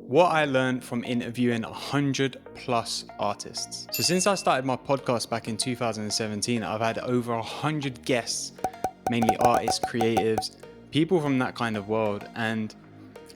What I learned from interviewing 100 plus artists. So since I started my podcast back in 2017, I've had over 100 guests, mainly artists, creatives, people from that kind of world. And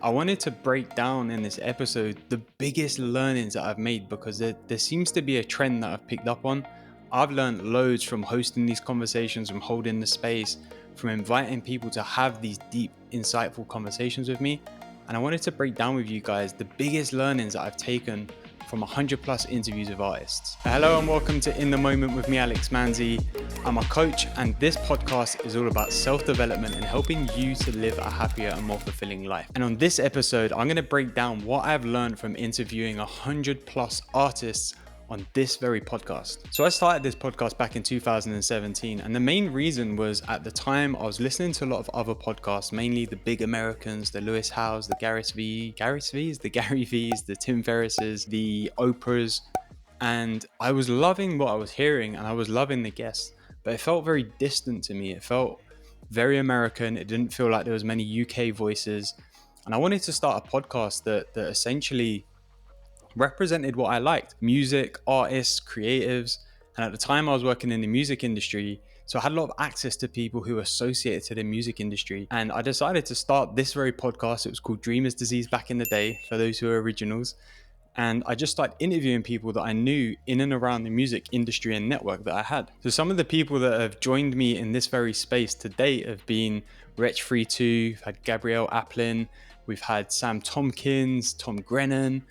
I wanted to break down in this episode the biggest learnings that I've made, because there seems to be a trend that I've picked up on. I've learned loads from hosting these conversations, from holding the space, from inviting people to have these deep, insightful conversations with me. And I wanted to break down with you guys the biggest learnings that I've taken from 100 plus interviews with artists. Hello and welcome to In the Moment with me, Alex Manzi. I'm a coach, and this podcast is all about self-development and helping you to live a happier and more fulfilling life. And on this episode, I'm going to break down what I've learned from interviewing 100 plus artists on this very podcast. So I started this podcast back in 2017, and the main reason was, at the time I was listening to a lot of other podcasts, mainly the big Americans, the Lewis Howes, the Gary V's, the Tim Ferrisses, the Oprahs, and I was loving what I was hearing and I was loving the guests, but it felt very distant to me. It felt very American. It didn't feel like there was many UK voices, and I wanted to start a podcast that essentially represented what I liked: music, artists, creatives. And at the time I was working in the music industry, so I had a lot of access to people who were associated to the music industry. And I decided to start this very podcast. It was called Dreamer's Disease back in the day, for those who are originals. And I just started interviewing people that I knew in and around the music industry and network that I had. So some of the people that have joined me in this very space to date have been Wretch 32, we've had Gabrielle Aplin, we've had Sam Tompkins, Tom Grennan,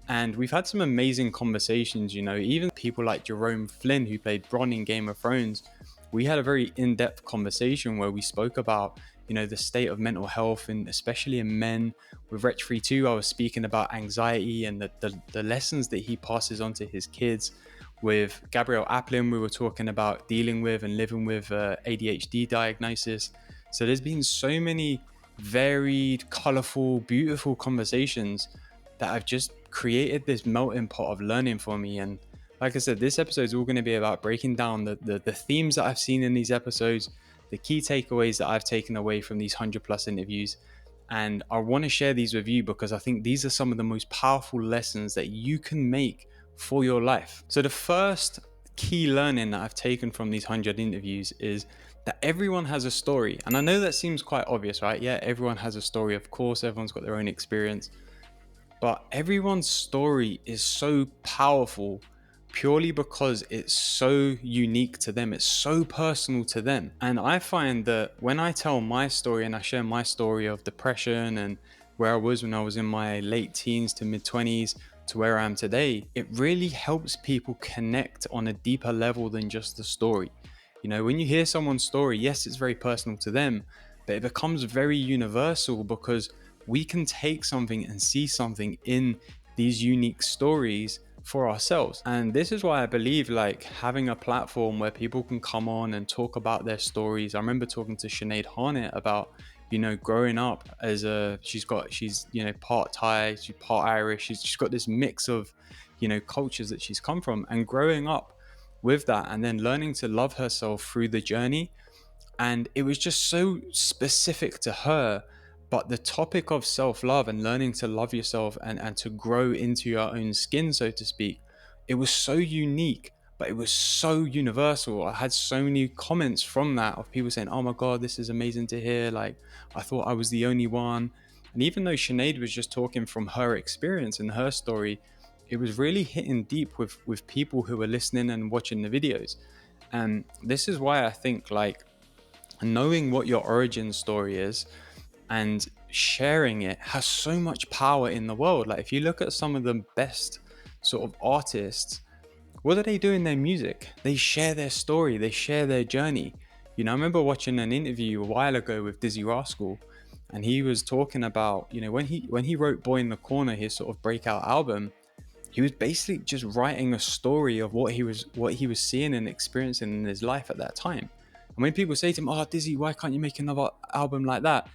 and we've had some amazing conversations. Even people like Jerome Flynn, who played Bronn in Game of Thrones. We had a very in-depth conversation where we spoke about, the state of mental health, and especially in men. With Wretch 32, I was speaking about anxiety and the lessons that he passes on to his kids. With Gabrielle Aplin, we were talking about dealing with and living with ADHD diagnosis. So there's been so many varied, colorful, beautiful conversations that have just created this melting pot of learning for me. And like I said, this episode is all going to be about breaking down the themes that I've seen in these episodes, the key takeaways that I've taken away from these 100 plus interviews. And I want to share these with you because I think these are some of the most powerful lessons that you can make for your life. So the first key learning that I've taken from these 100 interviews is that everyone has a story. And I know that seems quite obvious, right? Yeah, everyone has a story. Of course, everyone's got their own experience. But everyone's story is so powerful purely because it's so unique to them. It's so personal to them. And I find that when I tell my story and I share my story of depression and where I was when I was in my late teens to mid 20s to where I am today, it really helps people connect on a deeper level than just the story. When you hear someone's story, yes, it's very personal to them, but it becomes very universal because we can take something and see something in these unique stories for ourselves. And this is why I believe having a platform where people can come on and talk about their stories. I remember talking to Sinead Harnett about, growing up as she's part Thai, she's part Irish. She's got this mix of, cultures that she's come from, and growing up with that and then learning to love herself through the journey. And it was just so specific to her. But the topic of self-love and learning to love yourself and to grow into your own skin, so to speak, it was so unique, but it was so universal. I had so many comments from that of people saying, oh my God, this is amazing to hear. I thought I was the only one. And even though Sinead was just talking from her experience and her story, it was really hitting deep with people who were listening and watching the videos. And this is why I think knowing what your origin story is and sharing it has so much power in the world. If you look at some of the best sort of artists, what do they do in their music? They share their story, they share their journey. I remember watching an interview a while ago with Dizzy Rascal, and he was talking about, when he wrote Boy in the Corner, his sort of breakout album, he was basically just writing a story of what he was seeing and experiencing in his life at that time. And when people say to him, oh, Dizzy, why can't you make another album like that?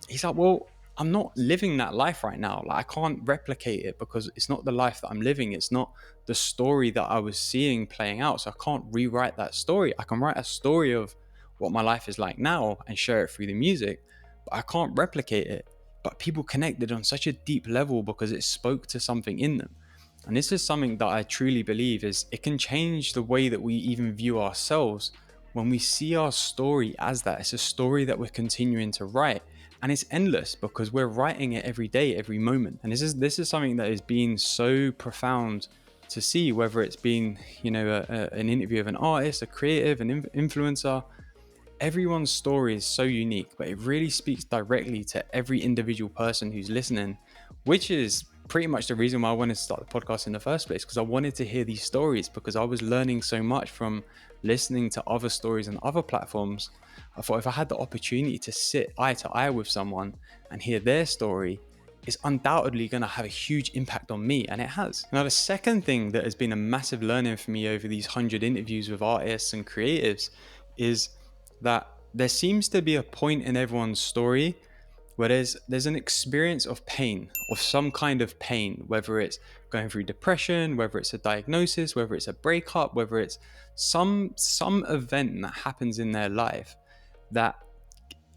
He's like, well, I'm not living that life right now. I can't replicate it because it's not the life that I'm living. It's not the story that I was seeing playing out. So I can't rewrite that story. I can write a story of what my life is like now and share it through the music, but I can't replicate it. but people connected on such a deep level because it spoke to something in them. And this is something that I truly believe is it can change the way that we even view ourselves when we see our story as that. It's a story that we're continuing to write, and it's endless because we're writing it every day, every moment. And this is something that is being so profound to see, whether it's been, an interview of an artist, a creative, an influencer. Everyone's story is so unique, but it really speaks directly to every individual person who's listening, which is pretty much the reason why I wanted to start the podcast in the first place, because I wanted to hear these stories, because I was learning so much from listening to other stories and other platforms. I thought if I had the opportunity to sit eye to eye with someone and hear their story, it's undoubtedly going to have a huge impact on me, and it has. Now, the second thing that has been a massive learning for me over these 100 interviews with artists and creatives is that there seems to be a point in everyone's story where there's an experience of pain, of some kind of pain, whether it's going through depression, whether it's a diagnosis, whether it's a breakup, whether it's some event that happens in their life that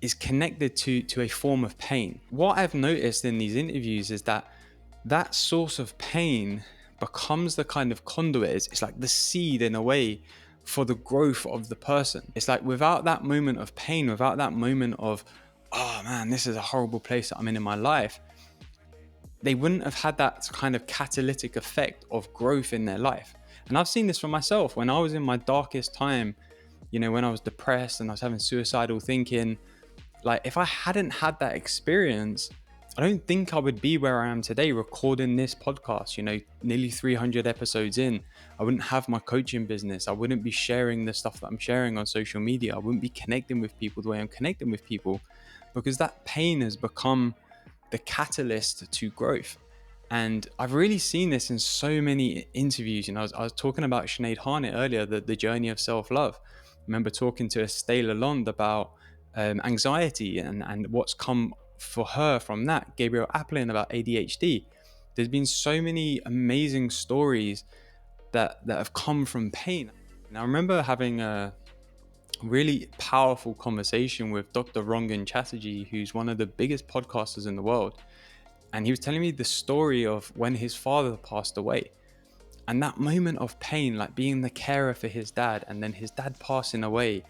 is connected to a form of pain. What I've noticed in these interviews is that source of pain becomes the kind of conduit. It's like the seed in a way for the growth of the person. It's like without that moment of pain, without that moment of, oh man, this is a horrible place that I'm in my life, they wouldn't have had that kind of catalytic effect of growth in their life. And I've seen this for myself when I was in my darkest time, when I was depressed and I was having suicidal thinking. Like, if I hadn't had that experience, I don't think I would be where I am today recording this podcast, nearly 300 episodes in. I wouldn't have my coaching business. I wouldn't be sharing the stuff that I'm sharing on social media. I wouldn't be connecting with people the way I'm connecting with people, because that pain has become the catalyst to growth. And I've really seen this in so many interviews. I was talking about Sinead Harnett earlier, the journey of self-love. I remember talking to Estelle Lalonde about anxiety and what's come for her from that. Gabrielle Aplin about ADHD. There's been so many amazing stories that have come from pain. And I remember having a really powerful conversation with Dr. Rangan Chatterjee, who's one of the biggest podcasters in the world. And he was telling me the story of when his father passed away. And that moment of pain, like being the carer for his dad and then his dad passing away,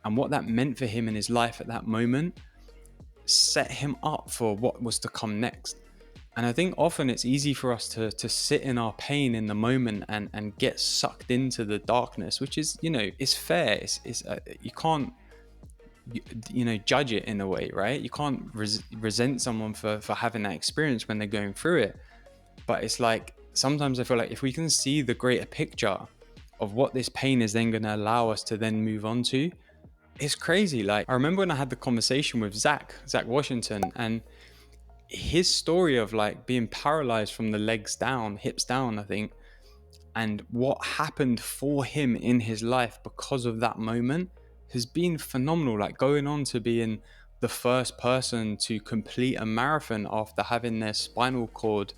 and what that meant for him in his life at that moment, set him up for what was to come next. And I think often it's easy for us to sit in our pain in the moment and get sucked into the darkness, which is, it's fair. It's you can't, judge it in a way, right? You can't resent someone for having that experience when they're going through it. But it's like, sometimes I feel like if we can see the greater picture of what this pain is then going to allow us to then move on to, it's crazy. Like, I remember when I had the conversation with Zach Washington, and his story of like being paralyzed from the legs down, hips down, I think, and what happened for him in his life because of that moment has been phenomenal. Like, going on to being the first person to complete a marathon after having their spinal cord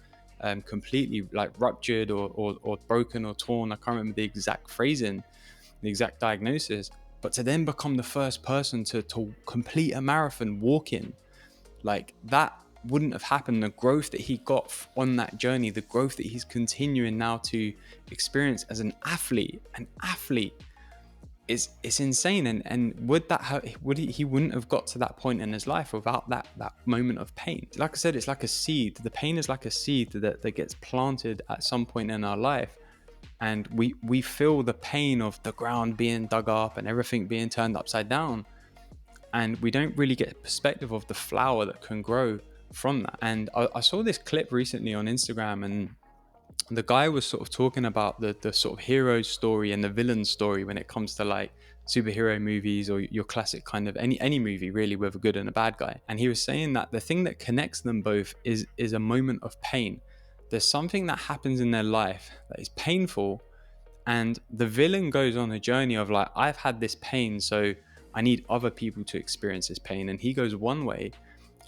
completely like ruptured or broken or torn. I can't remember the exact phrasing, the exact diagnosis, but to then become the first person to complete a marathon walking, like that wouldn't have happened. The growth that he got on that journey, the growth that he's continuing now to experience as an athlete is insane. And he wouldn't have got to that point in his life without that moment of pain. Like I said, it's like a seed. The pain is like a seed that gets planted at some point in our life. And we feel the pain of the ground being dug up and everything being turned upside down. And we don't really get a perspective of the flower that can grow from that. And I saw this clip recently on Instagram, and the guy was sort of talking about the sort of hero story and the villain story when it comes to like superhero movies or your classic kind of any movie really with a good and a bad guy. And he was saying that the thing that connects them both is a moment of pain. There's something that happens in their life that is painful, and the villain goes on a journey of like, I've had this pain, so I need other people to experience this pain. And he goes one way,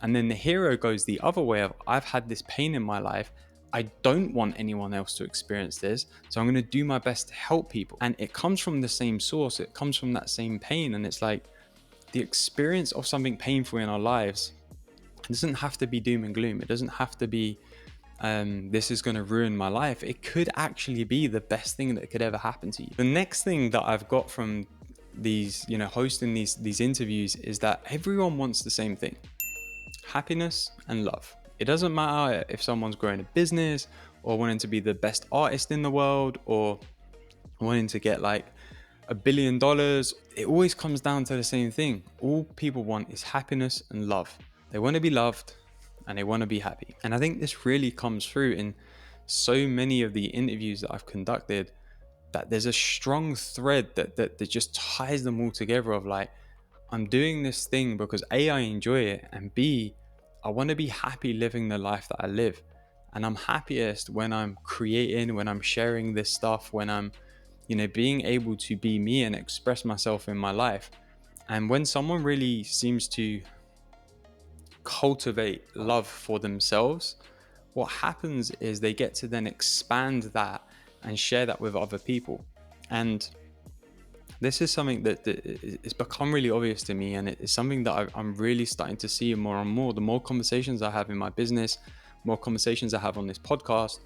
and then the hero goes the other way of, I've had this pain in my life, I don't want anyone else to experience this, so I'm going to do my best to help people. And it comes from the same source, it comes from that same pain. And it's like the experience of something painful in our lives It doesn't have to be doom and gloom. It doesn't have to be this is going to ruin my life. It could actually be the best thing that could ever happen to you. The next thing that I've got from these, hosting these interviews is that everyone wants the same thing: happiness and love. It doesn't matter if someone's growing a business or wanting to be the best artist in the world or wanting to get like $1 billion. It always comes down to the same thing. All people want is happiness and love. They want to be loved and they want to be happy. And I think this really comes through in so many of the interviews that I've conducted, that there's a strong thread that just ties them all together of like, I'm doing this thing because A, I enjoy it, and B, I want to be happy living the life that I live. And I'm happiest when I'm creating, when I'm sharing this stuff, when I'm being able to be me and express myself in my life. And when someone really seems to cultivate love for themselves, what happens is they get to then expand that and share that with other people. And this is something that it's become really obvious to me, and it's something that I'm really starting to see more and more. The more conversations I have in my business, more conversations I have on this podcast,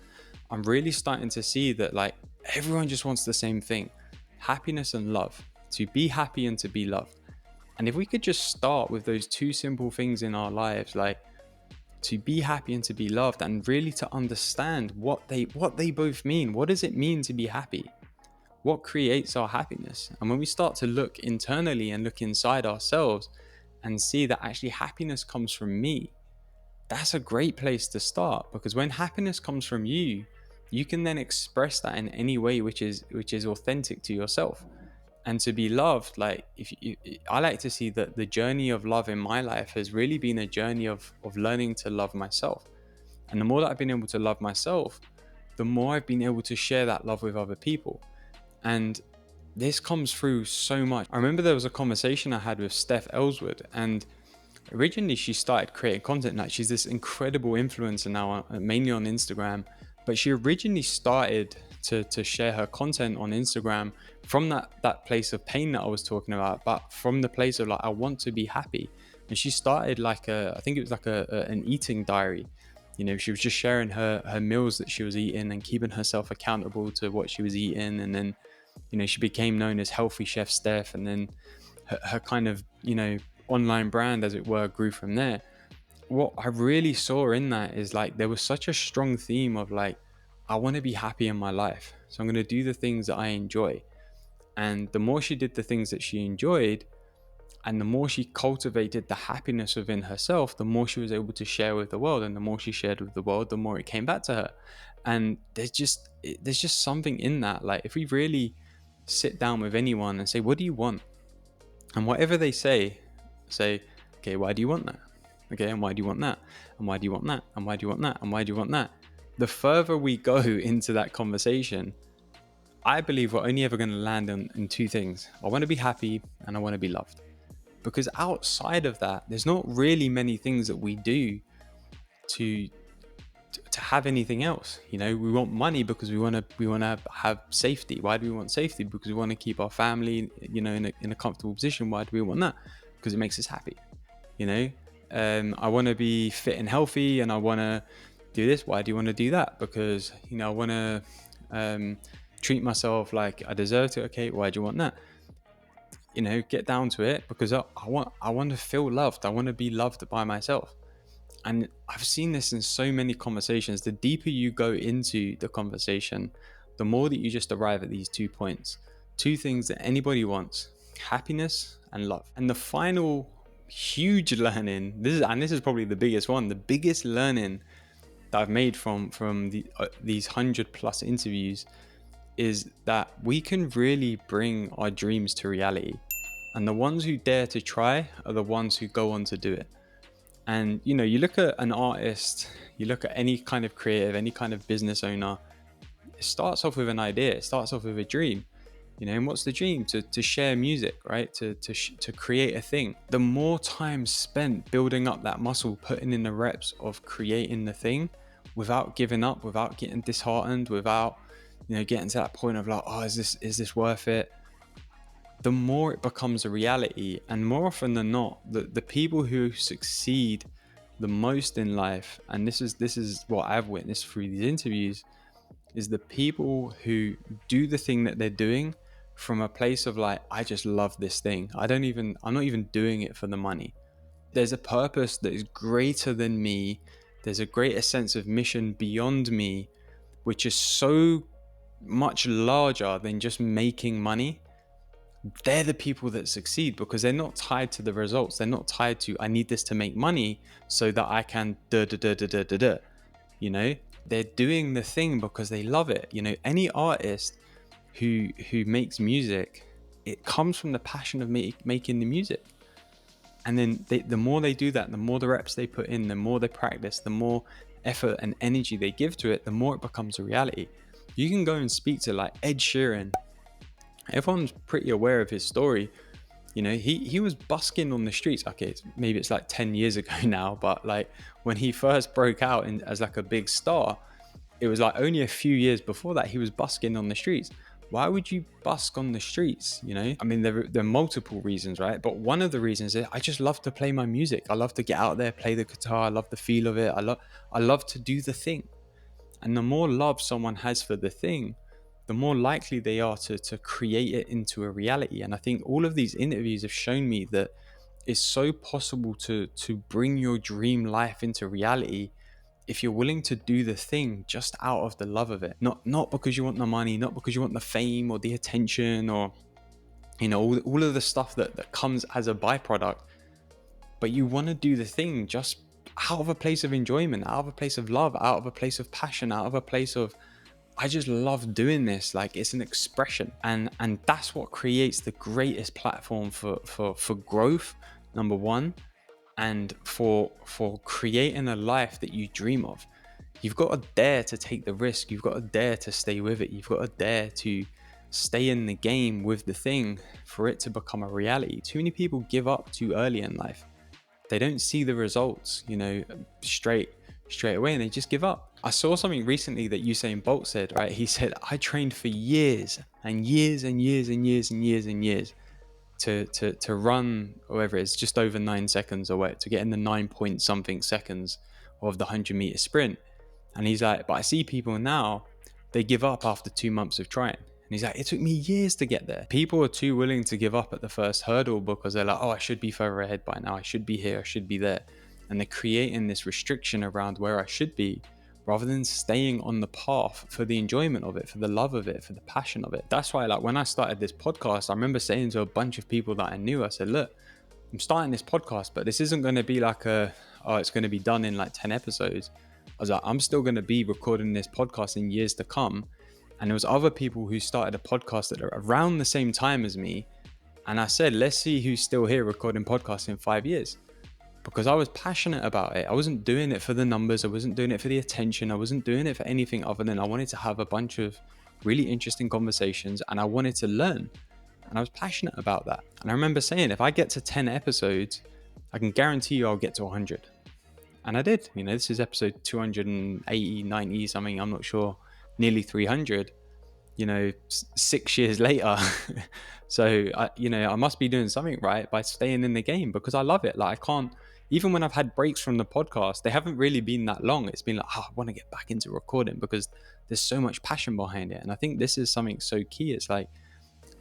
I'm really starting to see that like everyone just wants the same thing: happiness and love, to be happy and to be loved. And if we could just start with those two simple things in our lives, like to be happy and to be loved, and really to understand what they both mean. What does it mean to be happy? What creates our happiness? And when we start to look internally and look inside ourselves and see that actually happiness comes from me, that's a great place to start, because when happiness comes from you, you can then express that in any way which is authentic to yourself. And to be loved, like I like to see that the journey of love in my life has really been a journey of learning to love myself. And the more that I've been able to love myself, the more I've been able to share that love with other people. And this comes through so much. I remember there was a conversation I had with Steph Ellswood, and originally she started creating content. Like, she's this incredible influencer now, mainly on Instagram, but she originally started to share her content on Instagram from that place of pain that I was talking about, but from the place of like, I want to be happy. And she started like I think it was like an eating diary. She was just sharing her meals that she was eating and keeping herself accountable to what she was eating. And then she became known as Healthy Chef Steph, and then her kind of online brand, as it were, grew from there. What I really saw in that is like there was such a strong theme of like, I want to be happy in my life, so I'm going to do the things that I enjoy. And the more she did the things that she enjoyed, and the more she cultivated the happiness within herself, the more she was able to share with the world. And the more she shared with the world, the more it came back to her. And there's just something in that. Like, if we really sit down with anyone and say, what do you want? And whatever they say, okay, why do you want that? Okay, and why do you want that? And why do you want that? And why do you want that? And why do you want that? The further we go into that conversation, I believe we're only ever going to land in two things. I want to be happy and I want to be loved. Because outside of that, there's not really many things that we do to have anything else. We want money because we want to have safety. Why do we want safety? Because we want to keep our family, in a comfortable position. Why do we want that? Because it makes us happy. I want to be fit and healthy, and I want to do this. Why do you want to do that? Because I want to treat myself like I deserve to. Okay, why do you want that? Get down to it, because I want to feel loved. I want to be loved by myself. And I've seen this in so many conversations. The deeper you go into the conversation, the more that you just arrive at these 2 points, two things that anybody wants: happiness and love. And the final huge learning, this is probably the biggest one, the biggest learning that I've made from these 100+ interviews, is that we can really bring our dreams to reality. And the ones who dare to try are the ones who go on to do it. And you look at an artist, you look at any kind of creative, any kind of business owner, it starts off with an idea, it starts off with a dream. And what's the dream? To share music, right? To create a thing. The more time spent building up that muscle, putting in the reps of creating the thing without giving up, without getting disheartened, without getting to that point of like, oh, is this worth it? The more it becomes a reality. And more often than not, the people who succeed the most in life, and this is what I've witnessed through these interviews, is the people who do the thing that they're doing from a place of like, I just love this thing. I'm not even doing it for the money. There's a purpose that is greater than me. There's a greater sense of mission beyond me, which is so much larger than just making money. They're the people that succeed because they're not tied to the results. They're not tied to, I need this to make money so that I can you know, they're doing the thing because they love it. You know, any artist who makes music, it comes from the passion of making the music. And then the more they do that, the more the reps they put in, the more they practice, the more effort and energy they give to it, the more it becomes a reality. You can go and speak to like Ed Sheeran. Everyone's pretty aware of his story. You know, he was busking on the streets. Okay, maybe it's like 10 years ago now, but like when he first broke out as like a big star, it was like only a few years before that he was busking on the streets. Why would you busk on the streets? You know, I mean, there are multiple reasons, right? But one of the reasons is I just love to play my music. I love to get out there, play the guitar. I love the feel of it. I love to do the thing. And the more love someone has for the thing, the more likely they are to create it into a reality. And I think all of these interviews have shown me that it's so possible to bring your dream life into reality if you're willing to do the thing just out of the love of it. Not because you want the money, not because you want the fame or the attention or, you know, all of the stuff that comes as a byproduct, but you want to do the thing just out of a place of enjoyment, out of a place of love, out of a place of passion, out of a place of, I just love doing this. Like, it's an expression, and that's what creates the greatest platform for growth, number one, and for creating a life that you dream of. You've got to dare to take the risk. You've got to dare to stay with it. You've got to dare to stay in the game with the thing for it to become a reality. Too many people give up too early in life. They don't see the results, you know, straight away, and they just give up. I saw something recently that Usain Bolt said, right? He said, I trained for years and years and years and years and years and years to run, whatever it is, just over 9 seconds, or what, to get in the 9 point something seconds of the 100-meter sprint. And he's like, but I see people now, they give up after 2 months of trying. And he's like, it took me years to get there. People are too willing to give up at the first hurdle because they're like, oh, I should be further ahead by now. I should be here. I should be there. And they're creating this restriction around where I should be, rather than staying on the path for the enjoyment of it, for the love of it, for the passion of it. That's why, like, when I started this podcast, I remember saying to a bunch of people that I knew, I said, look, I'm starting this podcast, but this isn't going to be like it's going to be done in like 10 episodes. I was like, I'm still going to be recording this podcast in years to come. And there was other people who started a podcast that are around the same time as me. And I said, let's see who's still here recording podcasts in 5 years. Because I was passionate about it. I wasn't doing it for the numbers. I wasn't doing it for the attention. I wasn't doing it for anything other than I wanted to have a bunch of really interesting conversations, and I wanted to learn. And I was passionate about that. And I remember saying, if I get to 10 episodes, I can guarantee you I'll get to 100. And I did. You know, this is episode 280, 90, something, I'm not sure, nearly 300, you know, 6 years later. So, I must be doing something right by staying in the game, because I love it. Like, I can't, even when I've had breaks from the podcast, they haven't really been that long. It's been like, I want to get back into recording because there's so much passion behind it. And I think this is something so key. It's like,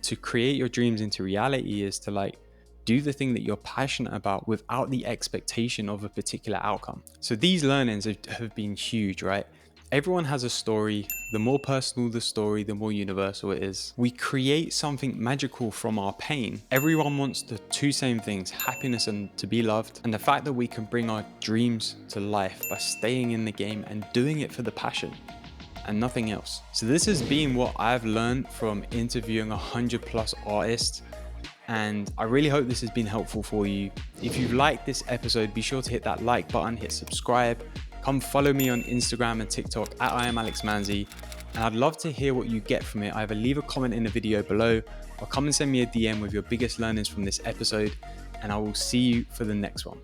to create your dreams into reality is to like do the thing that you're passionate about without the expectation of a particular outcome. So these learnings have been huge, right? Everyone has a story. The more personal the story, the more universal it is. We create something magical from our pain. Everyone wants the two same things, happiness and to be loved. And the fact that we can bring our dreams to life by staying in the game and doing it for the passion and nothing else. So this has been what I've learned from interviewing 100+ artists. And I really hope this has been helpful for you. If you've liked this episode, be sure to hit that like button, hit subscribe. Come follow me on Instagram and TikTok at @IamAlexManzi, and I'd love to hear what you get from it. Either leave a comment in the video below or come and send me a DM with your biggest learnings from this episode, and I will see you for the next one.